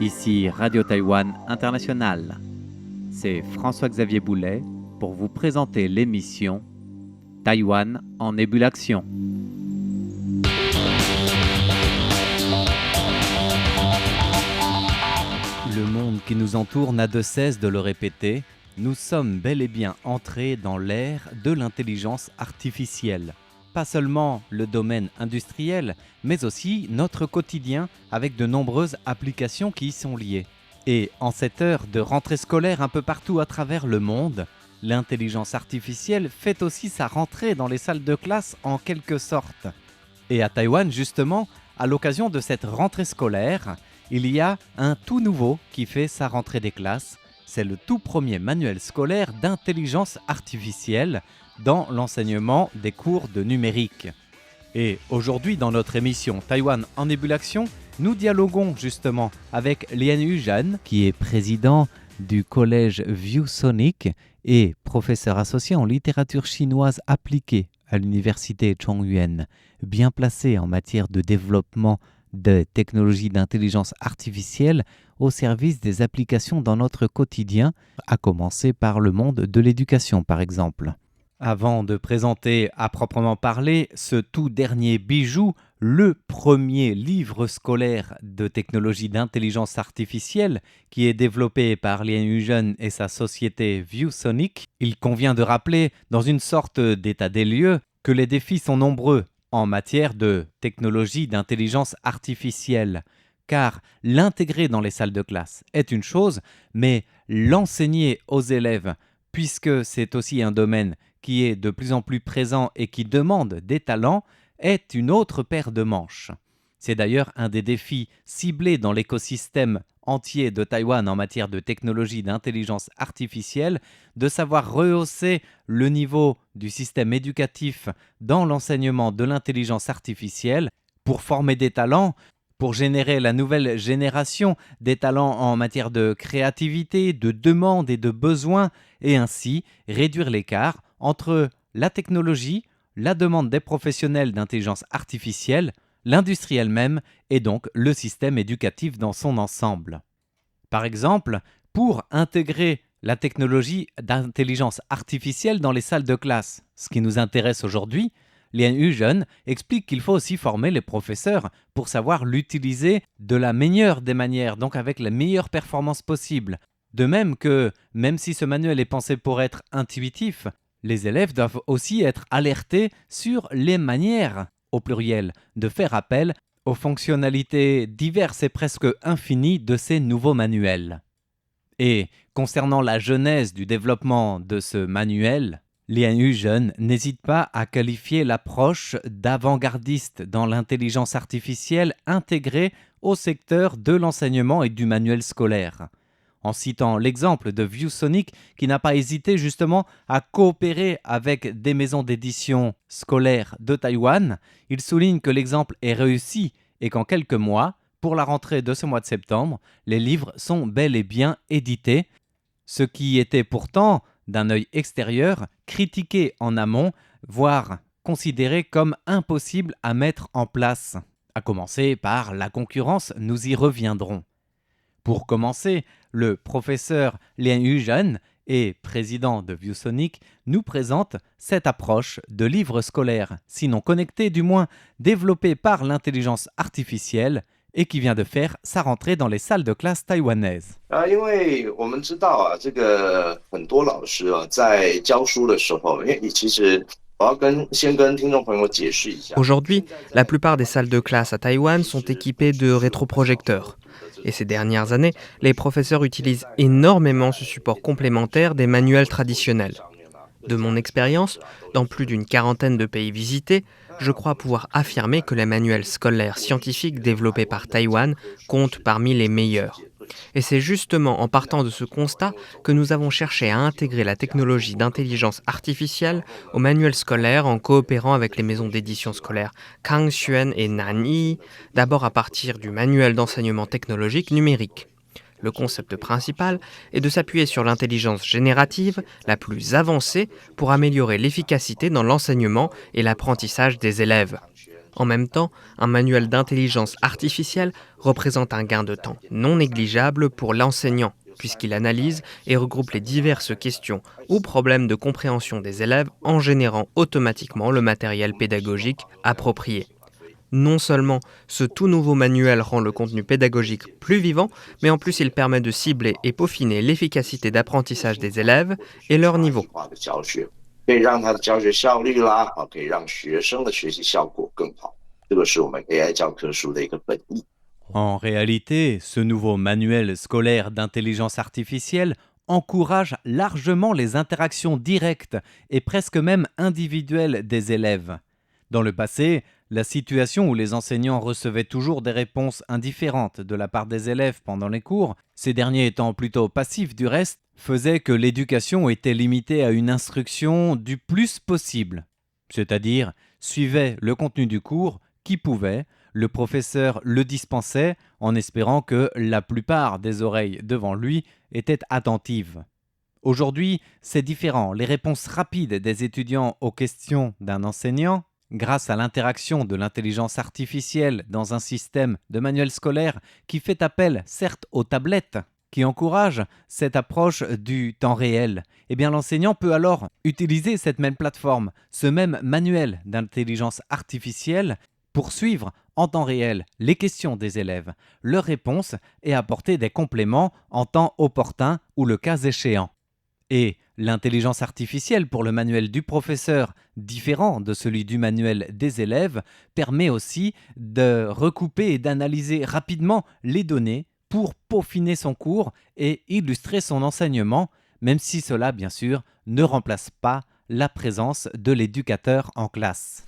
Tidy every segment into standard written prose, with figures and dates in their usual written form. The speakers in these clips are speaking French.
Ici Radio Taïwan International. C'est François-Xavier Boulet pour vous présenter l'émission Taïwan en ébullition. Le monde qui nous entoure n'a de cesse de le répéter. Nous sommes bel et bien entrés dans l'ère de l'intelligence artificielle. Pas seulement le domaine industriel, mais aussi notre quotidien avec de nombreuses applications qui y sont liées. Et en cette heure de rentrée scolaire un peu partout à travers le monde, l'intelligence artificielle fait aussi sa rentrée dans les salles de classe en quelque sorte. Et à Taïwan, justement, à l'occasion de cette rentrée scolaire, il y a un tout nouveau qui fait sa rentrée des classes. C'est le tout premier manuel scolaire d'intelligence artificielle dans l'enseignement des cours de numérique. Et aujourd'hui, dans notre émission Taïwan en ébullition, nous dialoguons justement avec Lian Yujan, qui est président du collège ViewSonic et professeur associé en littérature chinoise appliquée à l'université Chongyuan, bien placé en matière de développement de technologies d'intelligence artificielle au service des applications dans notre quotidien, à commencer par le monde de l'éducation par exemple. Avant de présenter à proprement parler ce tout dernier bijou, le premier livre scolaire de technologie d'intelligence artificielle qui est développé par Lian Yujan et sa société ViewSonic, il convient de rappeler dans une sorte d'état des lieux que les défis sont nombreux en matière de technologie d'intelligence artificielle, car l'intégrer dans les salles de classe est une chose, mais l'enseigner aux élèves, puisque c'est aussi un domaine qui est de plus en plus présent et qui demande des talents, est une autre paire de manches. C'est d'ailleurs un des défis ciblés dans l'écosystème entier de Taïwan en matière de technologie d'intelligence artificielle, de savoir rehausser le niveau du système éducatif dans l'enseignement de l'intelligence artificielle pour former des talents, pour générer la nouvelle génération des talents en matière de créativité, de demande et de besoins, et ainsi réduire l'écart entre la technologie, la demande des professionnels d'intelligence artificielle, l'industrie elle-même et donc le système éducatif dans son ensemble. Par exemple, pour intégrer la technologie d'intelligence artificielle dans les salles de classe, ce qui nous intéresse aujourd'hui, Lian Yujan explique qu'il faut aussi former les professeurs pour savoir l'utiliser de la meilleure des manières, donc avec la meilleure performance possible. De même que, même si ce manuel est pensé pour être intuitif, les élèves doivent aussi être alertés sur les manières, au pluriel, de faire appel aux fonctionnalités diverses et presque infinies de ces nouveaux manuels. Et concernant la genèse du développement de ce manuel, Lian Yujan n'hésite pas à qualifier l'approche d'avant-gardiste dans l'intelligence artificielle intégrée au secteur de l'enseignement et du manuel scolaire. En citant l'exemple de ViewSonic qui n'a pas hésité justement à coopérer avec des maisons d'édition scolaires de Taïwan, il souligne que l'exemple est réussi et qu'en quelques mois, pour la rentrée de ce mois de septembre, les livres sont bel et bien édités, ce qui était pourtant, d'un œil extérieur, critiqué en amont, voire considéré comme impossible à mettre en place. À commencer par la concurrence, nous y reviendrons. Pour commencer, le professeur Lian Yujan et président de ViewSonic nous présente cette approche de livre scolaire, sinon connecté du moins développé par l'intelligence artificielle et qui vient de faire sa rentrée dans les salles de classe taïwanaises. Aujourd'hui, la plupart des salles de classe à Taïwan sont équipées de rétroprojecteurs. Et ces dernières années, les professeurs utilisent énormément ce support complémentaire des manuels traditionnels. De mon expérience, dans plus d'une quarantaine de pays visités, je crois pouvoir affirmer que les manuels scolaires scientifiques développés par Taïwan comptent parmi les meilleurs. Et c'est justement en partant de ce constat que nous avons cherché à intégrer la technologie d'intelligence artificielle aux manuels scolaires en coopérant avec les maisons d'édition scolaires Kangxuan et Nanyi, d'abord à partir du manuel d'enseignement technologique numérique. Le concept principal est de s'appuyer sur l'intelligence générative la plus avancée pour améliorer l'efficacité dans l'enseignement et l'apprentissage des élèves. En même temps, un manuel d'intelligence artificielle représente un gain de temps non négligeable pour l'enseignant, puisqu'il analyse et regroupe les diverses questions ou problèmes de compréhension des élèves en générant automatiquement le matériel pédagogique approprié. Non seulement ce tout nouveau manuel rend le contenu pédagogique plus vivant, mais en plus il permet de cibler et peaufiner l'efficacité d'apprentissage des élèves et leur niveau. En réalité, ce nouveau manuel scolaire d'intelligence artificielle encourage largement les interactions directes et presque même individuelles des élèves. Dans le passé, la situation où les enseignants recevaient toujours des réponses indifférentes de la part des élèves pendant les cours, ces derniers étant plutôt passifs du reste, faisait que l'éducation était limitée à une instruction du plus possible. C'est-à-dire, suivait le contenu du cours qui pouvait, le professeur le dispensait en espérant que la plupart des oreilles devant lui étaient attentives. Aujourd'hui, c'est différent. Les réponses rapides des étudiants aux questions d'un enseignant, grâce à l'interaction de l'intelligence artificielle dans un système de manuel scolaire qui fait appel certes aux tablettes, qui encourage cette approche du temps réel, eh bien l'enseignant peut alors utiliser cette même plateforme, ce même manuel d'intelligence artificielle pour suivre en temps réel les questions des élèves, leurs réponses et apporter des compléments en temps opportun ou le cas échéant. Et l'intelligence artificielle pour le manuel du professeur, différent de celui du manuel des élèves, permet aussi de recouper et d'analyser rapidement les données pour peaufiner son cours et illustrer son enseignement, même si cela, bien sûr, ne remplace pas la présence de l'éducateur en classe.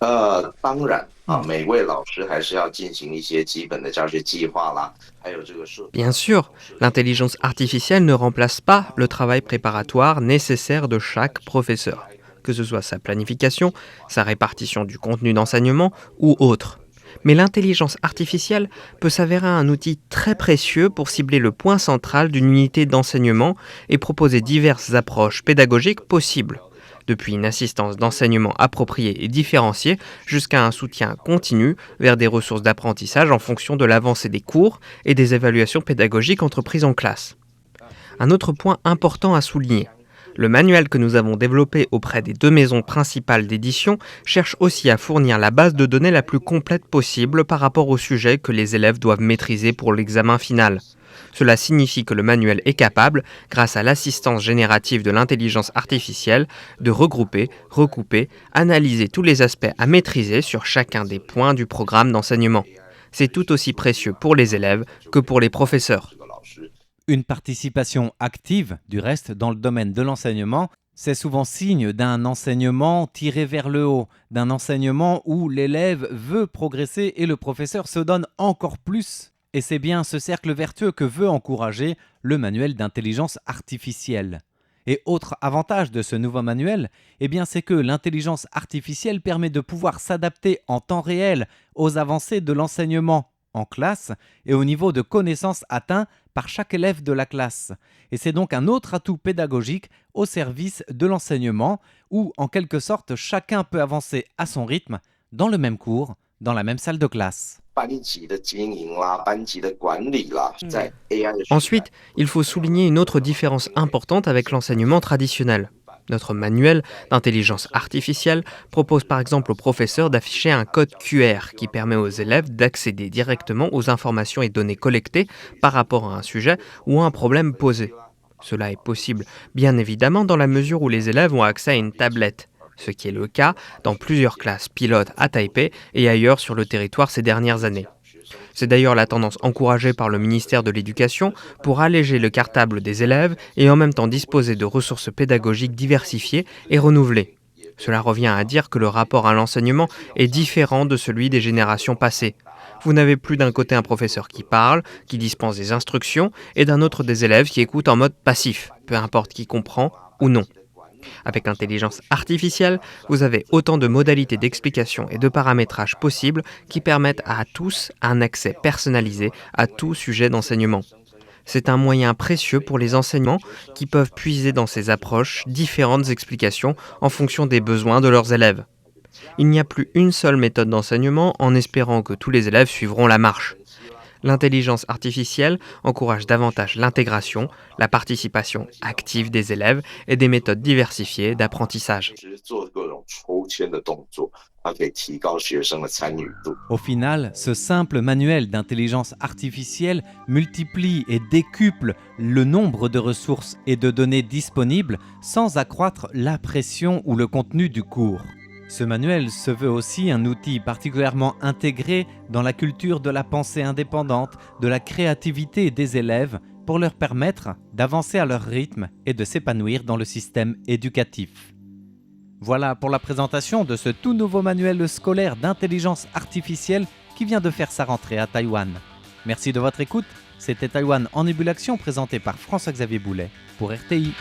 Bien sûr, l'intelligence artificielle ne remplace pas le travail préparatoire nécessaire de chaque professeur, que ce soit sa planification, sa répartition du contenu d'enseignement ou autre. Mais l'intelligence artificielle peut s'avérer un outil très précieux pour cibler le point central d'une unité d'enseignement et proposer diverses approches pédagogiques possibles, depuis une assistance d'enseignement appropriée et différenciée jusqu'à un soutien continu vers des ressources d'apprentissage en fonction de l'avancée des cours et des évaluations pédagogiques entreprises en classe. Un autre point important à souligner. Le manuel que nous avons développé auprès des 2 maisons principales d'édition cherche aussi à fournir la base de données la plus complète possible par rapport au sujet que les élèves doivent maîtriser pour l'examen final. Cela signifie que le manuel est capable, grâce à l'assistance générative de l'intelligence artificielle, de regrouper, recouper, analyser tous les aspects à maîtriser sur chacun des points du programme d'enseignement. C'est tout aussi précieux pour les élèves que pour les professeurs. Une participation active, du reste, dans le domaine de l'enseignement, c'est souvent signe d'un enseignement tiré vers le haut, d'un enseignement où l'élève veut progresser et le professeur se donne encore plus. Et c'est bien ce cercle vertueux que veut encourager le manuel d'intelligence artificielle. Et autre avantage de ce nouveau manuel, eh bien c'est que l'intelligence artificielle permet de pouvoir s'adapter en temps réel aux avancées de l'enseignement en classe et au niveau de connaissances atteint par chaque élève de la classe. Et c'est donc un autre atout pédagogique au service de l'enseignement où, en quelque sorte, chacun peut avancer à son rythme dans le même cours, dans la même salle de classe. Ensuite, il faut souligner une autre différence importante avec l'enseignement traditionnel. Notre manuel d'intelligence artificielle propose par exemple aux professeurs d'afficher un code QR qui permet aux élèves d'accéder directement aux informations et données collectées par rapport à un sujet ou à un problème posé. Cela est possible, bien évidemment, dans la mesure où les élèves ont accès à une tablette, ce qui est le cas dans plusieurs classes pilotes à Taipei et ailleurs sur le territoire ces dernières années. C'est d'ailleurs la tendance encouragée par le ministère de l'Éducation pour alléger le cartable des élèves et en même temps disposer de ressources pédagogiques diversifiées et renouvelées. Cela revient à dire que le rapport à l'enseignement est différent de celui des générations passées. Vous n'avez plus d'un côté un professeur qui parle, qui dispense des instructions, et d'un autre des élèves qui écoutent en mode passif, peu importe qui comprend ou non. Avec l'intelligence artificielle, vous avez autant de modalités d'explication et de paramétrage possibles qui permettent à tous un accès personnalisé à tout sujet d'enseignement. C'est un moyen précieux pour les enseignants qui peuvent puiser dans ces approches différentes explications en fonction des besoins de leurs élèves. Il n'y a plus une seule méthode d'enseignement en espérant que tous les élèves suivront la marche. L'intelligence artificielle encourage davantage l'intégration, la participation active des élèves et des méthodes diversifiées d'apprentissage. Au final, ce simple manuel d'intelligence artificielle multiplie et décuple le nombre de ressources et de données disponibles sans accroître la pression ou le contenu du cours. Ce manuel se veut aussi un outil particulièrement intégré dans la culture de la pensée indépendante, de la créativité des élèves pour leur permettre d'avancer à leur rythme et de s'épanouir dans le système éducatif. Voilà pour la présentation de ce tout nouveau manuel scolaire d'intelligence artificielle qui vient de faire sa rentrée à Taïwan. Merci de votre écoute. C'était Taïwan en ébullition présenté par François-Xavier Boulet pour RTI.